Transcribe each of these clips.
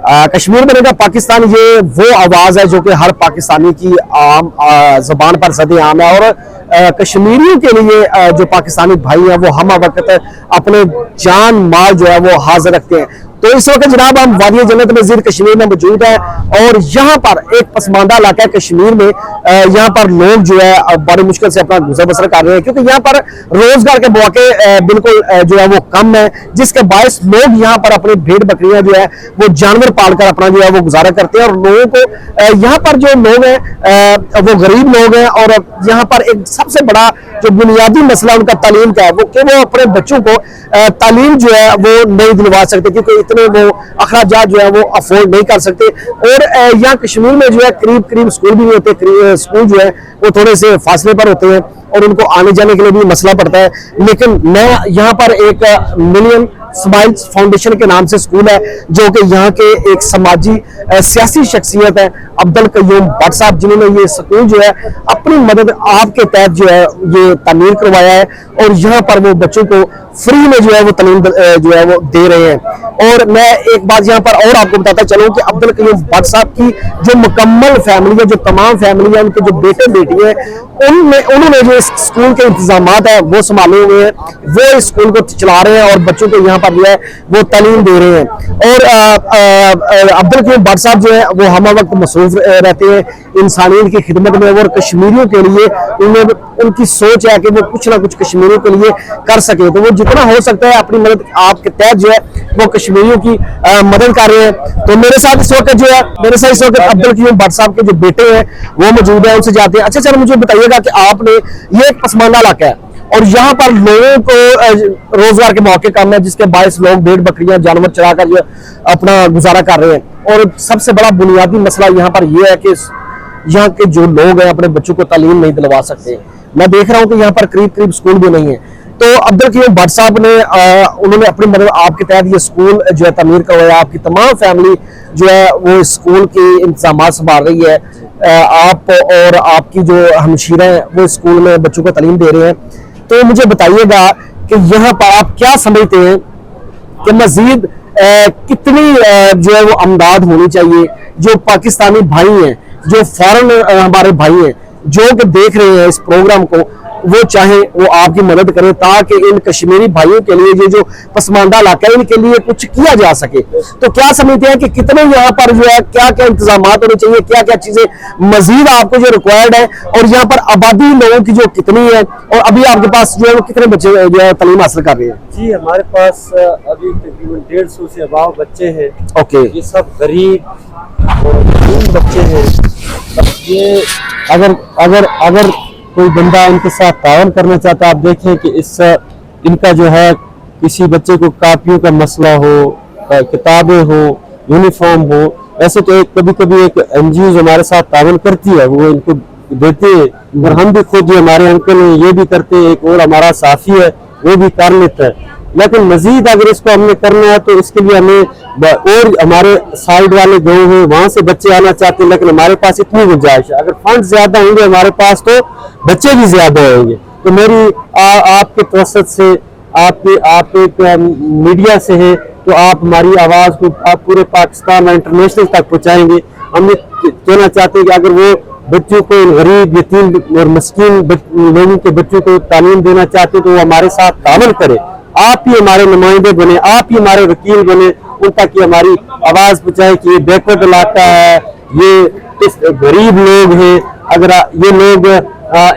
कश्मीर बनेगा पाकिस्तान, ये वो आवाज है जो कि हर पाकिस्तानी की आम जबान पर सदी आम है। और कश्मीरियों के लिए जो पाकिस्तानी भाई हैं वो हम वक्त अपने जान माल जो है वो हाजिर रखते हैं। तो इस वक्त जनाब हम वादी जन्नत मस्जिद कश्मीर में मौजूद है और यहाँ पर एक पसमानदा इलाका है कश्मीर में। यहाँ पर लोग जो है बड़ी मुश्किल से अपना गुजर बसर कर रहे हैं क्योंकि यहाँ पर रोजगार के मौके बिल्कुल जो है वो कम है, जिसके बायस लोग यहाँ पर अपनी भेड़ बकरियां जो है वो जानवर पालकर अपना जो है वो गुजारा करते हैं। और लोगों को यहाँ पर जो लोग हैं वो गरीब लोग हैं और यहाँ पर एक सबसे बड़ा जो बुनियादी मसला उनका तालीम का है वो कि वो अपने बच्चों को तालीम जो है वो नहीं दिलवा सकते क्योंकि इतने वो अखराजात जो है वो अफोर्ड नहीं कर सकते। और यहाँ कश्मीर में जो है करीब करीब स्कूल भी नहीं होते, स्कूल जो है वो थोड़े से फासले पर होते हैं और उनको आने जाने के लिए भी मसला पड़ता है। लेकिन मैं यहाँ पर एक मिलियन स्माइल्स फाउंडेशन के नाम से स्कूल है जो कि यहाँ के एक समाजी सियासी शख्सियत है अब्दुल कयूम भट्ट साहब, जिन्होंने ये स्कूल जो है अपनी मदद आपके तहत जो है ये तामीर करवाया है और यहाँ पर वो बच्चों को फ्री में जो है वो तालीम जो है वो दे रहे हैं। और मैं एक बात यहाँ पर और आपको बताता चलूं कि अब्दुल कयूम भट्ट साहब की जो मुकम्मल फैमिली है, जो तमाम फैमिली है, उनके जो बेटे बेटी हैं, उन्होंने जो इस स्कूल के इंतजाम है वो संभाले हुए हैं, वो इस स्कूल को चला रहे हैं और बच्चों को यहाँ पर जो है वो तालीम दे रहे हैं। और अब्दुल कयूम भट्ट साहब जो है वो हम वक्त मसरूफ रहते हैं इंसानियत की खिदमत में और कश्मीरियों के लिए उनकी सोच है कि वो कुछ ना कुछ कश्मीरियों के लिए कर सके। तो वो जितना हो सकता है अपनी मदद आपके तहत जो है वो कश्मीरियों की मदद कर रहे हैं। तो मेरे साथ इस वक्त जो है इस वक्त अब्दुल कयूम भट्ट साहब के जो बेटे हैं वो मौजूद है, उनसे जाते हैं। अच्छा सर, मुझे बताइएगा कि आपने ये एक पसमानदा इलाका है और यहाँ पर लोगों को रोजगार के मौके कम है, जिसके बायस लोग भेड़ बकरियां जानवर चराकर जो अपना गुजारा कर रहे हैं। और सबसे बड़ा बुनियादी मसला यहाँ पर यह है कि यहाँ के जो लोग हैं अपने बच्चों को तालीम नहीं दिलवा सकते। मैं देख रहा हूँ कि यहाँ पर करीब करीब स्कूल भी नहीं है। तो अब्दुल कयूम भट्ट साहब ने उन्होंने अपनी मदद आपके तहत ये स्कूल जो है तामीर करवाया, आपकी तमाम फैमिली जो है वो स्कूल के इंतजाम संभाल रही है, आप और आपकी जो हमशीरा हैं वो स्कूल में बच्चों को तालीम दे रहे हैं। तो मुझे बताइएगा कि यहाँ पर आप क्या समझते हैं कि मजीद कितनी जो है वो अमदाद होनी चाहिए, जो पाकिस्तानी भाई हैं, जो फॉरेन हमारे भाई हैं जो कि देख रहे हैं इस प्रोग्राम को, वो चाहे वो आपकी मदद करें ताकि इन कश्मीरी भाइयों के लिए ये जो पसमानदा इलाका है इनके लिए कुछ किया जा सके। तो क्या समझते हैं कि कितने यहाँ पर जो है क्या क्या इंतजाम होने चाहिए, क्या क्या चीजें मजीद आपको जो रिक्वायर्ड है, और यहाँ पर आबादी लोगों की जो कितनी है, और अभी आपके पास जो है वो कितने बच्चे जो है तालीम हासिल कर रहे हैं? जी, हमारे पास अभी तकरीबन 150 से अबाव बच्चे हैं। ओके, ये सब गरीब और बच्चे हैं। ये अगर कोई बंदा इनके साथ तावन करना चाहता है, आप देखें कि इनका जो है किसी बच्चे को कापियों का मसला हो, किताबें हो, यूनिफॉर्म हो, ऐसे तो कभी कभी एक एनजीओ हमारे साथ तावन करती है, वो इनको देते हैं। और हम भी खुद हमारे अंकल ये भी करते हैं, एक और हमारा साथी है वो भी कर लेता है। लेकिन मजीद अगर इसको हमने करना है तो इसके लिए हमें और हमारे साइड वाले गाँव हैं वहां से बच्चे आना चाहते हैं, लेकिन हमारे पास इतनी गुंजाइश है, अगर फंड ज्यादा होंगे हमारे पास तो बच्चे भी ज्यादा होंगे। तो मेरी आपके तवसत से आप एक मीडिया से है तो आप हमारी आवाज को आप पूरे पाकिस्तान और इंटरनेशनल तक पहुंचाएंगे। हम ये कहना चाहते हैं कि अगर वो बच्चों को, गरीब यतीम और मस्कीन लोगों के बच्चों को तालीम देना चाहते तो वो हमारे साथ तावन करे। आप ही हमारे नुमाइंदे बने, आप ही हमारे वकील बने, उन तक की हमारी आवाज पहुंचाए कि ये बैकवर्ड इलाका है, ये गरीब लोग हैं, अगर ये लोग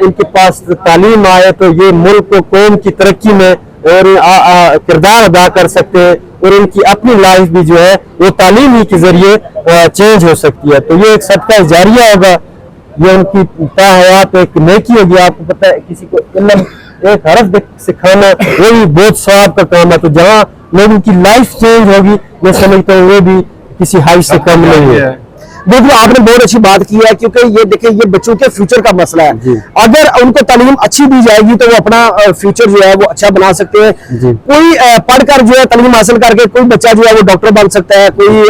इनके पास तालीम आए तो ये मुल्क को कौम की तरक्की में और किरदार अदा कर सकते हैं और इनकी अपनी लाइफ भी जो है वो तालीम ही के जरिए चेंज हो सकती है। तो ये एक सदका जारिया होगा, ये उनकी ताहयात एक नेकी होगी। आपको पता है किसी को इल्म एक हरफ सिखाना वो भी बहुत सवाब का काम है। तो जहाँ लोगों की लाइफ चेंज होगी मैं समझता हूँ वो भी किसी हाई से कम नहीं है। बिल्कुल आपने बहुत अच्छी बात की है, क्योंकि ये देखिए ये बच्चों के फ्यूचर का मसला है। अगर उनको तालीम अच्छी दी जाएगी तो वो अपना फ्यूचर जो है वो अच्छा बना सकते हैं। कोई पढ़कर जो है तालीम हासिल करके कोई बच्चा जो है वो डॉक्टर बन सकता है, कोई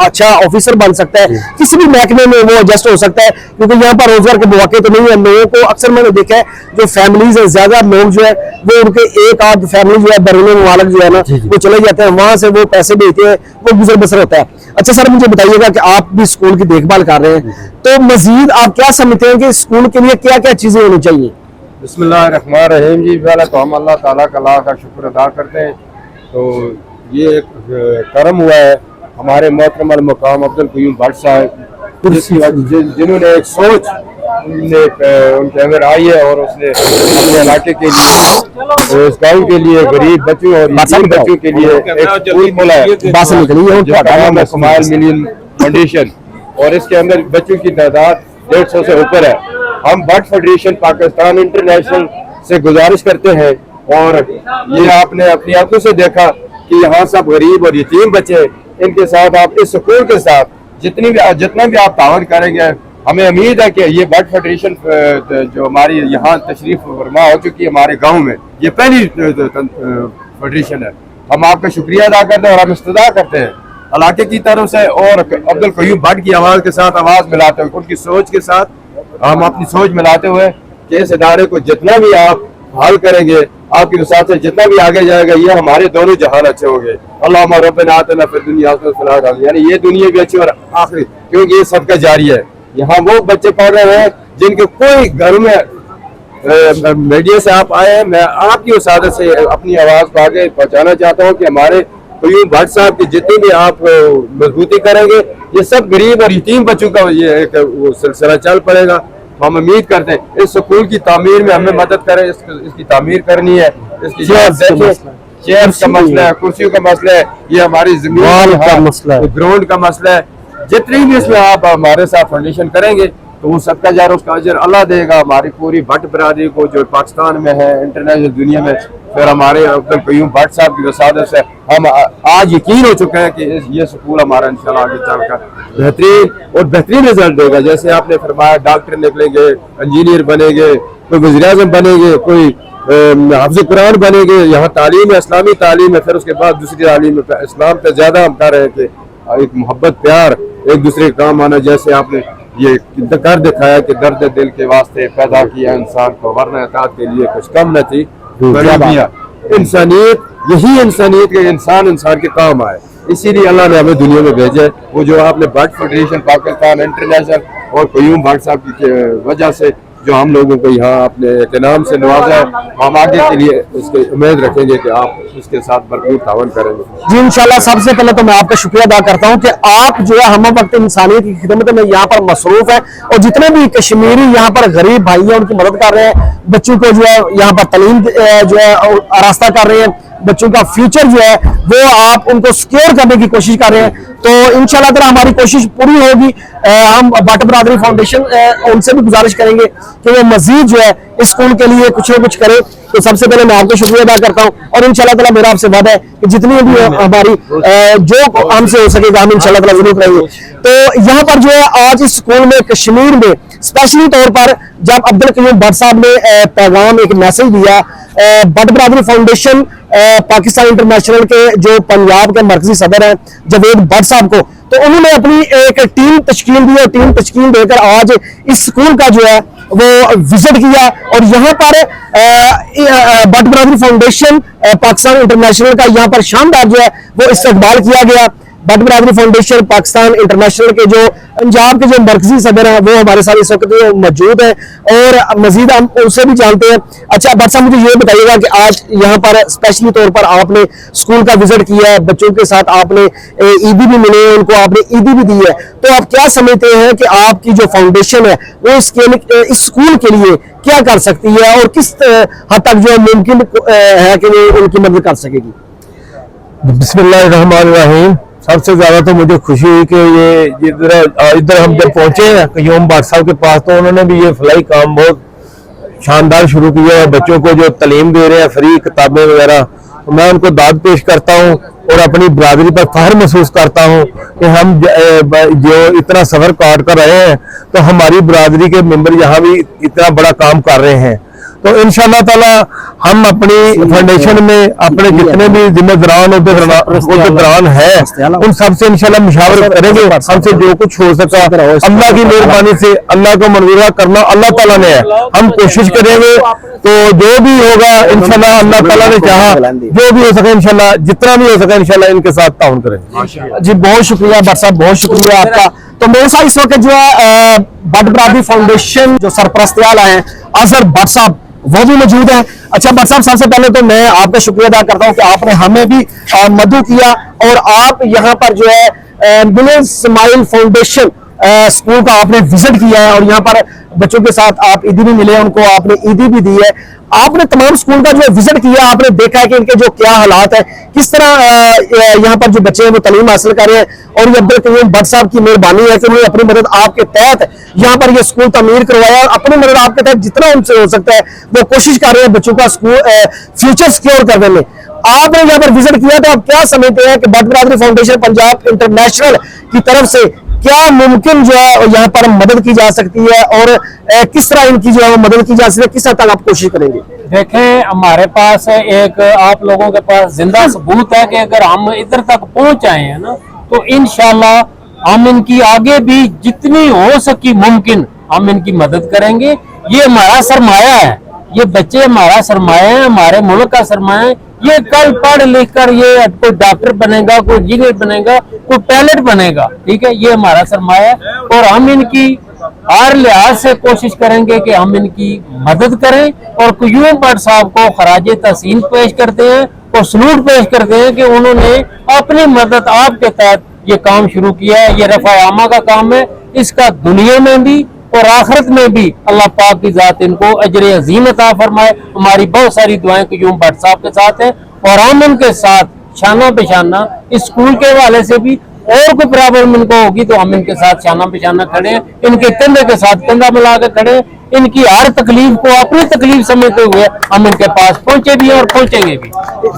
अच्छा ऑफिसर बन सकता है, किसी भी महकमे में वो एडजस्ट हो सकता है, क्योंकि यहाँ पर रोजगार के मौके तो नहीं है लोगों को। अक्सर मैंने देखा है जो फैमिलीज है, ज्यादा लोग जो है वो उनके एक आध फैमिली जो है बरूने मुबारक जो है ना वो चले जाते हैं, वहां से वो पैसे भेजते हैं, वो गुजर बसर होता है। अच्छा सर, मुझे बताइएगा कि आप भी स्कूल की देखभाल कर रहे हैं, तो मजीद आप क्या समझते हैं कि स्कूल के लिए क्या क्या चीजें होनी चाहिए? बिस्मिल्लाहिर्रहमानिर्रहीम जी। पहले तो हम अल्लाह ताला का शुक्र अदा करते हैं। तो ये एक करम हुआ है हमारे मोहतरम अल मकाम अब्दुल क़य्यूम भट्ट साहब, जिन्होंने एक सोच उनके अंदर आई है और उसने अपने इलाके के लिए, इस गाँव के लिए, गरीब बच्चों और यतीम बच्चों के लिए एक स्कूल खोला है जिसका नाम है स्माइल मिलियन फाउंडेशन, और इसके अंदर बच्चों की तादाद 150 से ऊपर है। हम भट्ट फेडरेशन पाकिस्तान इंटरनेशनल से गुजारिश करते हैं, और ये आपने अपनी आंखों से देखा कि यहाँ सब गरीब और यतीम बच्चे, इनके साथ आप इस स्कूल के साथ जितना भी आप तावन करेंगे, हमें उम्मीद है कि ये भट्ट फेडरेशन जो हमारी यहाँ तशरीफ फरमा हो चुकी है हमारे गांव में, ये पहली फेडरेशन है। हम आपका शुक्रिया अदा करते हैं और हम इस्तदा करते हैं इलाके की तरफ से, और अब्दुल क़य्यूम भट्ट की आवाज़ के साथ आवाज़ मिलाते हुए, उनकी सोच के साथ हम अपनी सोच मिलाते हुए कि इस इदारे को जितना भी आप हाल करेंगे, आपकी साथ से जितना भी आगे जाएगा, ये हमारे दोनों जहान अच्छे होंगे। अल्लाहुम्मा रब्बना आतिना फिद दुनिया हसनतन, यानी ये दुनिया भी अच्छी और आखिरी, क्योंकि ये सदका जारी है। यहाँ वो बच्चे पढ़ रहे हैं जिनके कोई घर में मीडिया से आप आए हैं, मैं आपकी उसादत से अपनी आवाज़ को आगे पहुँचाना चाहता हूँ कि हमारे क़य्यूम भट्ट साहब की जितनी भी आप मजबूती करेंगे, ये सब गरीब और यतीम बच्चों का ये एक वो सिलसिला चल पड़ेगा। हम उम्मीद करते हैं इस स्कूल की तामीर में हमें मदद करें, इसकी तामीर करनी है, इसकी चेयर्स का मसला है, कुर्सियों का मसला है, ये हमारी जमीन का मसला है, ग्राउंड का मसला है। जितनी भी इसमें आप हमारे साथ फाउंडेशन करेंगे तो वो सबका जार उसका अजर अल्लाह देगा। हमारी पूरी भट्ट बरादरी को जो पाकिस्तान में है, इंटरनेशनल दुनिया में, फिर हमारे अब्दुल क़य्यूम भट्ट साहब की वसादत से हम आज यकीन हो चुका है कि ये स्कूल हमारा इंशाल्लाह आगे चलकर बेहतरीन और बेहतरीन रिजल्ट देगा। जैसे आपने फरमाया, डॉक्टर निकलेंगे, इंजीनियर बनेंगे, कोई वज़ीर-ए-आज़म बनेंगे, कोई हाफ़िज़ कुरान बनेंगे। यहाँ तालीम है, इस्लामी तालीम है, फिर उसके बाद दूसरी तालीम है। इस्लाम पे ज़्यादा हम कह रहे हैं कि एक मोहब्बत, प्यार, एक दूसरे का काम आना। जैसे आपने ये कर दिखाया कि दर्द दिल के वास्ते पैदा किया इंसान को, वरना इताअत के लिए कुछ कम न थी। इंसानियत, यही इंसानियत के इंसान के काम आए, इसीलिए अल्लाह ने हमें दुनिया में भेजा है। वो जो आपने भट्ट फेडरेशन पाकिस्तान इंटरनेशनल और क़य्यूम भट्ट साहब की वजह से जो हम लोगों को यहाँ अपने इनाम से नवाजा है, हम आगे के लिए उसकी उम्मीद रखेंगे कि आप उसके साथ भरपूर तावन करेंगे जी इंशाल्लाह। सबसे पहले तो मैं आपका शुक्रिया अदा करता हूँ कि आप जो है हम वक्त इंसानियत की खिदमत में यहाँ पर मसरूफ है, और जितने भी कश्मीरी यहाँ पर गरीब भाई हैं उनकी मदद कर रहे हैं, बच्चों को जो है यहाँ पर तालीम जो है आरास्ता कर रहे हैं, बच्चों का फ्यूचर जो है वो आप उनको सिक्योर करने की कोशिश कर रहे हैं। तो इंशाल्लाह ताला हमारी कोशिश पूरी होगी। हम भट्ट बरादरी फाउंडेशन उनसे भी गुजारिश करेंगे कि वो मजीद जो है इस स्कूल के लिए कुछ न कुछ करे। तो सबसे पहले मैं आपको शुक्रिया अदा करता हूँ, और इंशाल्लाह ताला मेरा आपसे वादा है कि जितनी भी हमारी जो हमसे हो सकेगा हम इंशाल्लाह ताला जरूर करेंगे। तो यहाँ पर जो है आज इस स्कूल में कश्मीर में स्पेशली तौर पर जब अब्दुल क़य्यूम भट्ट साहब ने पैगाम, एक मैसेज दिया भट्ट बरादरी फाउंडेशन पाकिस्तान इंटरनेशनल के जो पंजाब के मरकजी सदर हैं जावेद भट्ट साहब को, तो उन्होंने अपनी एक टीम तश्कील दी, और टीम तश्कील देकर आज इस स्कूल का जो है वो विजिट किया, और यहाँ पर भट्ट बरादरी फाउंडेशन पाकिस्तान इंटरनेशनल का यहाँ पर शानदार जो है वो इस्तकबाल किया गया। भट्ट बरादरी फाउंडेशन पाकिस्तान इंटरनेशनल के जो पंजाब के जो मरकजी सदर हैं वो हमारे साथ इस वक्त मौजूद है, और मजीद हम उनसे भी जानते हैं। अच्छा भट्ट साहब, मुझे ये बताइएगा कि आज यहाँ पर स्पेशली तौर पर आपने स्कूल का विजिट किया है, बच्चों के साथ आपने ईदी भी मिले, उनको आपने ईदी भी दी है, तो आप क्या समझते हैं कि आपकी जो फाउंडेशन है वो इस स्कूल के लिए क्या कर सकती है, और किस हद तक जो मुमकिन है कि वो उनकी मदद कर सकेगी? बिस्मिल्लाहिर्रहमानिर्रहीम। सबसे ज्यादा तो मुझे खुशी हुई कि ये इधर हम जब पहुंचे क़य्यूम भट्ट साहब के पास, तो उन्होंने भी ये फलाई काम बहुत शानदार शुरू किया है। बच्चों को जो तालीम दे रहे हैं, फ्री किताबें वगैरह, मैं उनको दाद पेश करता हूँ और अपनी बरादरी पर फख्र महसूस करता हूँ कि हम जो इतना सफर काट कर रहे हैं, तो हमारी बरादरी के मेंबर यहाँ भी इतना बड़ा काम कर रहे हैं। तो इंशाअल्लाह ताला हम अपनी फाउंडेशन में अपने जितने भी जिम्मेदारान उहदेदारान है उन सबसे इंशाअल्लाह मुशावरत करेंगे। हमसे जो कुछ हो सका अल्लाह की मेहरबानी से, अल्लाह को मंजूर करना अल्लाह ताला ने है, हम कोशिश करेंगे। तो जो भी होगा इंशाअल्लाह अल्लाह ताला ने चाहा, जो भी हो सके इंशाअल्लाह, जितना भी हो सके इंशाअल्लाह इनके साथ ताउन करेंगे। जी बहुत शुक्रिया भट्ट साहब, बहुत शुक्रिया आपका। तो मेरे साथ इस वक्त जो है भट्ट बरादरी फाउंडेशन जो सरपरस्त आला है अजहर भट्ट साहब, वो भी मौजूद है। अच्छा भट्ट साहब, सबसे पहले तो मैं आपका शुक्रिया अदा करता हूँ कि आपने हमें भी मदद किया और आप यहाँ पर जो है मिलन स्माइल फाउंडेशन स्कूल का आपने विजिट किया है और यहाँ पर बच्चों के साथ आप ईदी भी मिले, उनको आपने ईदी भी दी है। आपने तमाम स्कूल का जो विजिट किया, आपने देखा है कि इनके जो क्या हालात है, किस तरह यहाँ पर जो बच्चे हैं वो तालीम हासिल कर रहे हैं। और ये अब्दुल कयूम भट्ट साहब की मेहरबानी है कि उन्होंने अपनी मदद आपके तहत यहाँ पर ये स्कूल तमीर करवाया और अपनी मदद आपके तहत जितना उनसे हो सकता है वो कोशिश कर रहे हैं बच्चों का स्कूल फ्यूचर सिक्योर करने में। आपने यहाँ पर विजिट किया तो आप क्या समझते हैं कि भट्ट बरादरी फाउंडेशन पंजाब इंटरनेशनल की तरफ से क्या मुमकिन जो है यहाँ पर मदद की जा सकती है और किस तरह इनकी जो है वो मदद की जा सकती है, किस हद तक आप कोशिश करेंगे? देखें, हमारे पास एक आप लोगों के पास जिंदा सबूत है कि अगर हम इधर तक पहुंच आए हैं ना, तो इंशाल्लाह हम इनकी आगे भी जितनी हो सकी मुमकिन हम इनकी मदद करेंगे। ये हमारा सरमाया है, ये बच्चे हमारा सरमाया है, हमारे मुल्क का सरमाया है। ये कल पढ़ लिख कर ये कोई डॉक्टर बनेगा, कोई इंजीनियर बनेगा, कोई पायलट बनेगा, ठीक है, ये हमारा सरमाया है। और हम इनकी हर लिहाज से कोशिश करेंगे कि हम इनकी मदद करें और कयूम भट्ट साहब को खराज तहसीन पेश करते हैं और सलूट पेश करते हैं कि उन्होंने अपनी मदद आपके तहत ये काम शुरू किया है। ये रफ़ा आमा का काम है, इसका दुनिया में भी और आखिरत में भी अल्लाह पाक की जात इनको अजर अजीम अता फरमाए। हमारी बहुत सारी दुआएं कयूम भट्ट साहब के साथ हैं और हम इनके साथ शाना पेशाना इस स्कूल के हवाले से भी और कोई प्रॉब्लम इनको होगी तो हम इनके साथ शाना पेशाना खड़े हैं, इनके कंधे के साथ कंधा मिला के खड़े हैं। इनकी हर तकलीफ को अपनी तकलीफ समझते हुए हम इनके पास पहुंचे भी और पहुंचेंगे भी।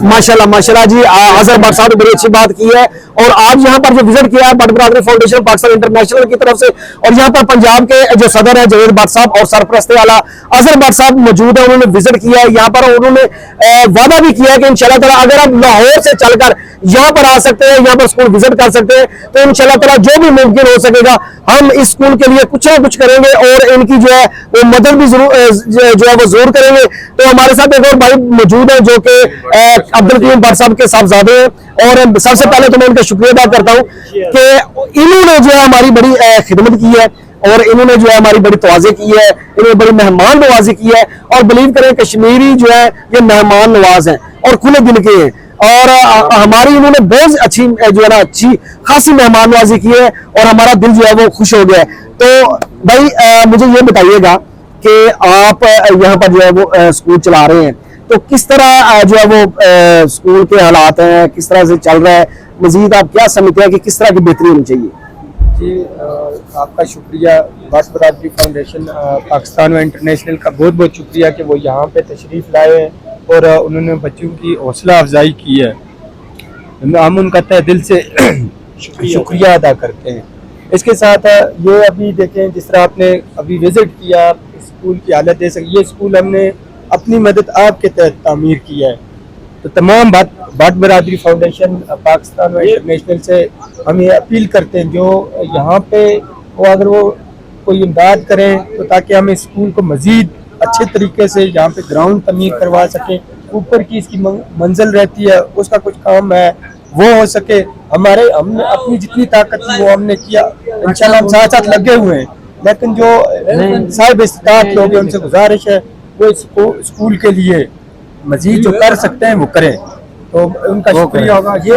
माशाल्लाह माशाल्लाह जी, अजहर भट्ट साहब ने बड़ी अच्छी बात की है। और आज यहाँ पर जो विजिट किया है भट्ट बरादरी फाउंडेशन पाकिस्तान इंटरनेशनल की तरफ से, और यहाँ पर पंजाब के जो सदर है जवेद भट्ट साहब और सरपरस्त आला अजहर भट्ट साहब मौजूद है, उन्होंने विजिट किया है यहाँ पर। उन्होंने वादा भी किया है कि इंशाल्लाह ताला अगर आप लाहौर से चलकर यहाँ पर आ सकते हैं, यहाँ पर स्कूल विजिट कर सकते हैं, तो इंशाल्लाह ताला जो भी मुमकिन हो सकेगा हम इस स्कूल के लिए कुछ ना कुछ करेंगे और इनकी जो है वो मदद भी जरूर जो है वो जरूर करेंगे। तो हमारे साथ एक और भाई मौजूद है जो कि अब्दुल कयूम भट्ट साहब के साहबजादे हैं, और सबसे पहले तो मैं इनका शुक्रिया अदा करता हूँ कि इन्होंने जो है हमारी बड़ी खिदमत की है और इन्होंने जो है हमारी बड़ी तवाज़ी की है, इन्होंने बड़ी मेहमान नवाजी की है। और बिलीव करें कश्मीरी जो है ये मेहमान नवाज हैं और खुले दिल के हैं, और हमारी इन्होंने बहुत अच्छी जो है ना अच्छी खासी मेहमान नवाजी की है और हमारा दिल जो है वो खुश हो गया है। तो भाई मुझे ये बताइएगा कि आप यहाँ पर जो है वो स्कूल चला रहे हैं, तो किस तरह जो है वो स्कूल के हालात हैं, किस तरह से चल रहा है, मजीद आप क्या समझते हैं कि किस तरह की बेहतरी होनी चाहिए? जी आपका शुक्रिया, भट्ट बरादरी फाउंडेशन पाकिस्तान व इंटरनेशनल का बहुत बहुत शुक्रिया कि वो यहाँ पे तशरीफ़ लाए हैं और उन्होंने बच्चों की हौसला अफजाई की है। हम उनका तहे दिल से शुक्रिया अदा करते हैं। इसके साथ ये अभी देखें जिस तरह आपने अभी विज़िट किया स्कूल की हालत दे सके, ये स्कूल हमने अपनी मदद आपके तहत तामीर किया है। तो तमाम भट्ट बरादरी फाउंडेशन पाकिस्तान व इंटरनेशनल से हम ये अपील करते हैं जो यहाँ पे वो अगर वो कोई इमदाद करें तो ताकि हम इस स्कूल को मज़ीद अच्छे तरीके से यहाँ पे ग्राउंड तमीर करवा सकें। ऊपर की इसकी मंजिल रहती है, उसका कुछ काम है वो हो सके। हमने अपनी जितनी ताकत थी वो हमने किया, इंशाल्लाह हम साथ साथ लगे हुए हैं। लेकिन जो साहिब इस्तात लोग हैं उनसे गुजारिश है वो स्कूल के लिए मजीद जो कर सकते हैं वो करें, तो उनका शुक्रिया होगा। ये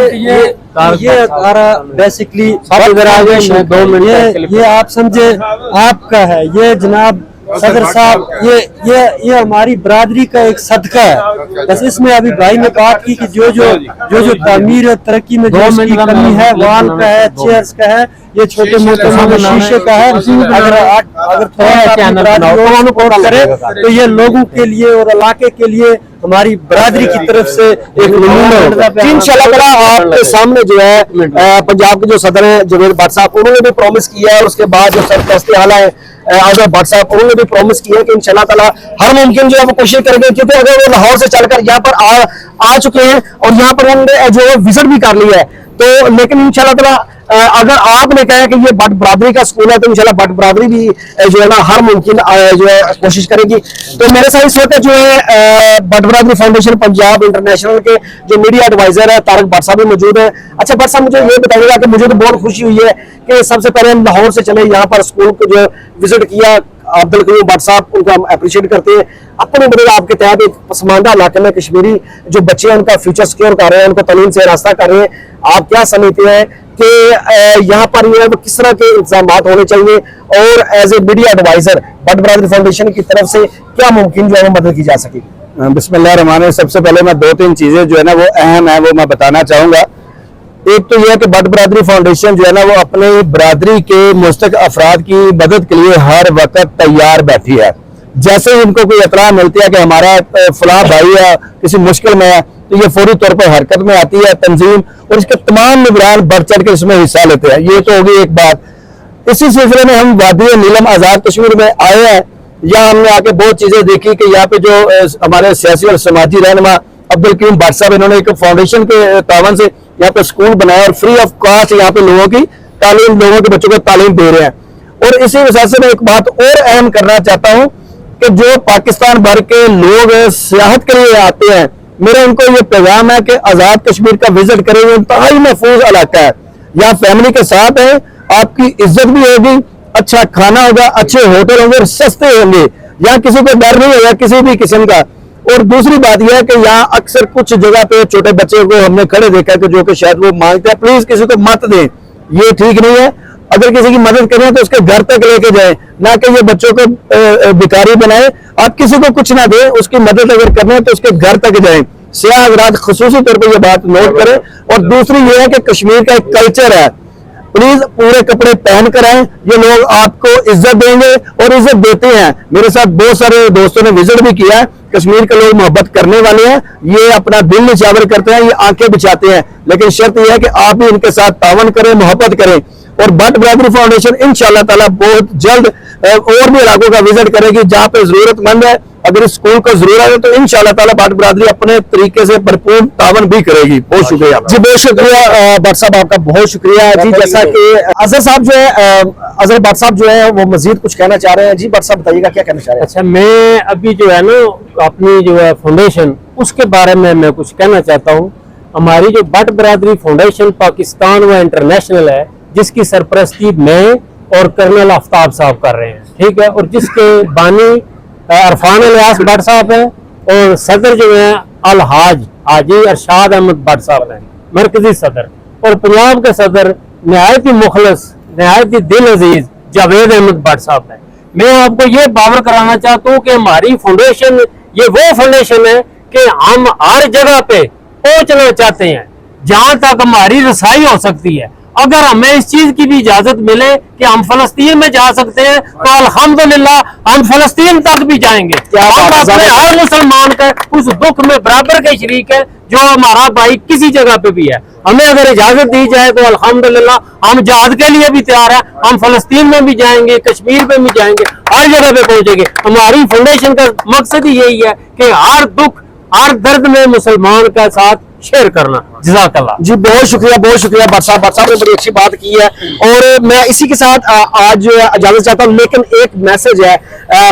बेसिकली ये आप समझे आपका है, ये जनाब सदर साहब, ये हमारी बरादरी का एक सदका है। बस इसमें अभी भाई ने बात की कि जो तामीर और तरक्की में जो इसकी कमी है, वॉल का है, चेयर्स का है, ये छोटे मोटे शीशे का है। अगर थोड़ा करे तो ये लोगों के लिए और इलाके के लिए हमारी बरादरी की तरफ से एक नमूना। इंशाल्लाह आपके सामने जो है पंजाब के जो सदर है जवेद भट्ट साहब, उन्होंने भी प्रॉमिस किया है, और उसके बाद जो सरपरस्ती आला है आजम भट्ट साहब, उन्होंने भी प्रॉमिस किया है कि इंशाल्लाह ताला हर मुमकिन जो है वो कोशिश करेंगे। क्योंकि अगर वो लाहौर से चलकर यहाँ पर आ चुके हैं और यहाँ पर उन्होंने जो है विजिट भी कर लिया है, तो लेकिन इंशाल्लाह ताला अगर आपने कहा कि ये भट्ट बरादरी का स्कूल है, तो इंशाल्लाह भट्ट बरादरी भी जो है ना हर मुमकिन जो है कोशिश करेगी। तो मेरे साथ इस वक्त जो है भट्ट बरादरी फाउंडेशन पंजाब इंटरनेशनल के जो मीडिया एडवाइजर है तारक भट्ट साहब भी मौजूद है। अच्छा भट्ट साहब, मुझे ये बताइएगा कि मुझे तो बहुत खुशी हुई है कि सबसे पहले हम लाहौर से चले, यहाँ पर स्कूल को जो विजिट किया, अब्दुल कयूम भट्ट साहब, उनको हम अप्रिशिएट करते हैं। अपने बड़े आपके तहत एक पसमानदा इलाके में कश्मीरी जो बच्चे हैं उनका फ्यूचर सिक्योर कर रहे हैं, उनको तालीम से रास्ता कर रहे हैं, आप क्या समझते हैं कि यहाँ पर ये किस तरह के इंतजाम होने चाहिए, और as a media advisor Bhatt Biradari Foundation की तरफ से क्या मुमकिन जो है वो मदद की जा सकेगी? बिस्मिल्लाहिर्रहमानिर्रहीम। सबसे पहले मैं 2-3 चीजें जो है ना वो अहम है वो मैं बताना चाहूंगा। एक तो यह है कि भट्ट बरादरी फाउंडेशन जो है ना वो अपने बरादरी के मुस्तक अफराद की मदद के लिए हर वक्त तैयार बैठी है। जैसे ही इनको कोई इतला मिलती है कि हमारा फलां भाई है किसी मुश्किल में है, तो ये फौरी तौर पर हरकत में आती है तंजीम, और इसके तमाम निगरान बढ़ चढ़ के इसमें हिस्सा लेते हैं। ये तो होगी एक बात। इसी सिलसिले में हम वादी नीलम आजाद कश्मीर में आए हैं। यहाँ हमने आके बहुत चीजें देखी कि यहाँ पे जो हमारे सियासी और समाजी रहनुमा अब्दुल कयूम भट्ट साहब, इन्होंने एक फाउंडेशन के तावन से यहाँ पे स्कूल बनाया और फ्री ऑफ कॉस्ट यहाँ पे लोगों के बच्चों को तालीम दे रहे हैं। और इसी वजह से मैं एक बात और अहम करना चाहता हूँ कि जो पाकिस्तान भर के लोग सियाहत के लिए आते हैं, मेरा उनको ये पैगाम है कि आजाद कश्मीर का विजिट करें। इंतहाई महफूज इलाका है, यहाँ फैमिली के साथ है, आपकी इज्जत भी होगी, अच्छा खाना होगा, अच्छे होटल होंगे और सस्ते होंगे। यहाँ किसी को डर नहीं होगा किसी भी किस्म का। और दूसरी बात यह है कि यहाँ अक्सर कुछ जगह पे छोटे बच्चे को हमने खड़े देखा कि जो कि शायद वो मांगते हैं, प्लीज किसी को मत दें, ये ठीक नहीं है। अगर किसी की मदद करें तो उसके घर तक लेके जाएं, ना कि ये बच्चों को भिखारी बनाए। आप किसी को कुछ ना दें, उसकी मदद अगर करना है तो उसके घर तक जाएं। सियाह हज़रात खुसूसी तौर पर ये बात नोट करें। और दूसरी ये है कि कश्मीर का एक कल्चर है, प्लीज पूरे कपड़े पहन कर आए, ये लोग आपको इज्जत देंगे और इज्जत देते हैं। मेरे साथ बहुत सारे दोस्तों ने विजिट भी किया है। कश्मीर के लोग मोहब्बत करने वाले हैं, ये अपना दिल निछावर करते हैं, ये आंखें बिछाते हैं, लेकिन शर्त यह है कि आप भी इनके साथ तावन करें, मोहब्बत करें। और भट्ट बरादरी फाउंडेशन इंशाअल्लाह ताला बहुत जल्द और भी इलाकों का विजिट करेगी जहां पे जरूरतमंद है। अगर इस स्कूल को जरूरत है तो इंशाअल्लाह ताला भट्ट बरादरी अपने तरीके से भरपूर तावन भी करेगी। बहुत शुक्रिया जी, बहुत शुक्रिया भट्ट साहब, आपका बहुत शुक्रिया जी। जैसा कि अजहर साहब जो है, अजहर भट्ट साहब जो है वो मजीद कुछ कहना चाह रहे हैं। जी भट्ट साहब बताइएगा क्या कहना चाह रहे हैं? अच्छा, मैं अभी जो है ना अपनी जो है फाउंडेशन उसके बारे में मैं कुछ कहना चाहता हूँ। हमारी जो भट्ट बरादरी फाउंडेशन पाकिस्तान व इंटरनेशनल है, जिसकी सरपरस्ती मैं और कर्नल आफ्ताब साहब कर रहे हैं, ठीक है, और जिसके बानी अरफान इलियास भट्ट साहब है और सदर जो है अलहाज हाजी अरशाद अहमद भट्ट साहब हैं, मरकजी सदर। और पंजाब के सदर नहायत ही मुखलस, नहायत ही दिल अजीज जावेद अहमद भट्ट साहब हैं। मैं आपको ये बावर कराना चाहता हूँ कि हमारी फाउंडेशन ये वो फाउंडेशन है कि हम हर जगह पे पहुंचना चाहते हैं जहां तक हमारी रसाई हो सकती है। अगर हमें इस चीज की भी इजाजत मिले कि हम फलस्तीन में जा सकते हैं तो अल्हम्दुलिल्लाह हम फलस्तीन तक भी जाएंगे। हम अपने हर मुसलमान का उस दुख में बराबर के शरीक है जो हमारा भाई किसी जगह पे भी है। हमें अगर इजाजत दी जाए तो अल्हम्दुलिल्लाह हम जहाद के लिए भी तैयार है। हम फलस्तीन में भी जाएंगे, कश्मीर में भी जाएंगे, हर जगह पे पहुंचेंगे। हमारी फाउंडेशन का मकसद ही यही है कि हर दुख हर दर्द में मुसलमान का साथ शेयर करना। जज़ाकल्लाह जी, बहुत शुक्रिया भट्ट साहब ने बड़ी अच्छी बात की है। और मैं इसी के साथ आज इजाजत चाहता हूँ, लेकिन एक मैसेज है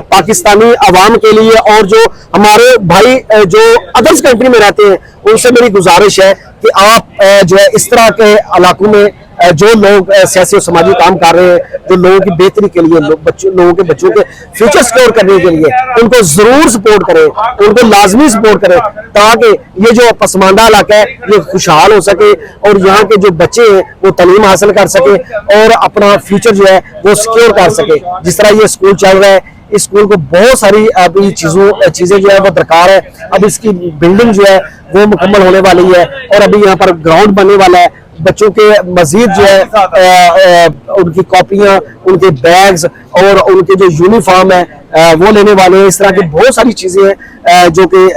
पाकिस्तानी अवाम के लिए और जो हमारे भाई जो अदर्स कंट्री में रहते हैं उनसे मेरी गुजारिश है कि आप जो है इस तरह के इलाकों में जो लोग सियासी और समाजी काम कर रहे हैं, जो लोगों की बेहतरी के लिए, लोगों के बच्चों के फ्यूचर सिक्योर करने के लिए, उनको जरूर सपोर्ट करें, उनको लाजमी सपोर्ट करें, ताकि ये जो पसमानदा इलाका है ये खुशहाल हो सके और यहाँ के जो बच्चे हैं वो तालीम हासिल कर सके और अपना फ्यूचर जो है वो सिक्योर कर सके। जिस तरह ये स्कूल चल रहा है, इस स्कूल को बहुत सारी अभी चीजें जो है वो दरकार है। अब इसकी बिल्डिंग जो है वो मुकम्मल होने वाली है और अभी यहाँ पर ग्राउंड बनने वाला है। बच्चों के मजीद जो है उनकी कॉपियां, उनके बैग्स और उनके जो यूनिफॉर्म है वो लेने वाले हैं। इस तरह की बहुत सारी चीजें हैं जो कि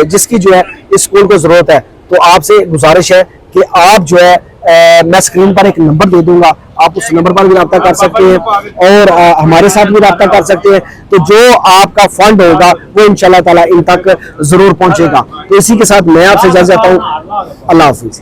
जिसकी जो है इस स्कूल को जरूरत है। तो आपसे गुजारिश है कि आप जो है मैं स्क्रीन पर एक नंबर दे दूंगा, आप उस नंबर पर भी रब्ता कर सकते हैं और हमारे साथ भी रब्ता कर सकते हैं। तो जो आपका फंड होगा वो इंशाल्लाह ताला इन तक जरूर पहुंचेगा। तो इसी के साथ मैं आपसे इजाजत चाहता हूँ। अल्लाह हाफिज।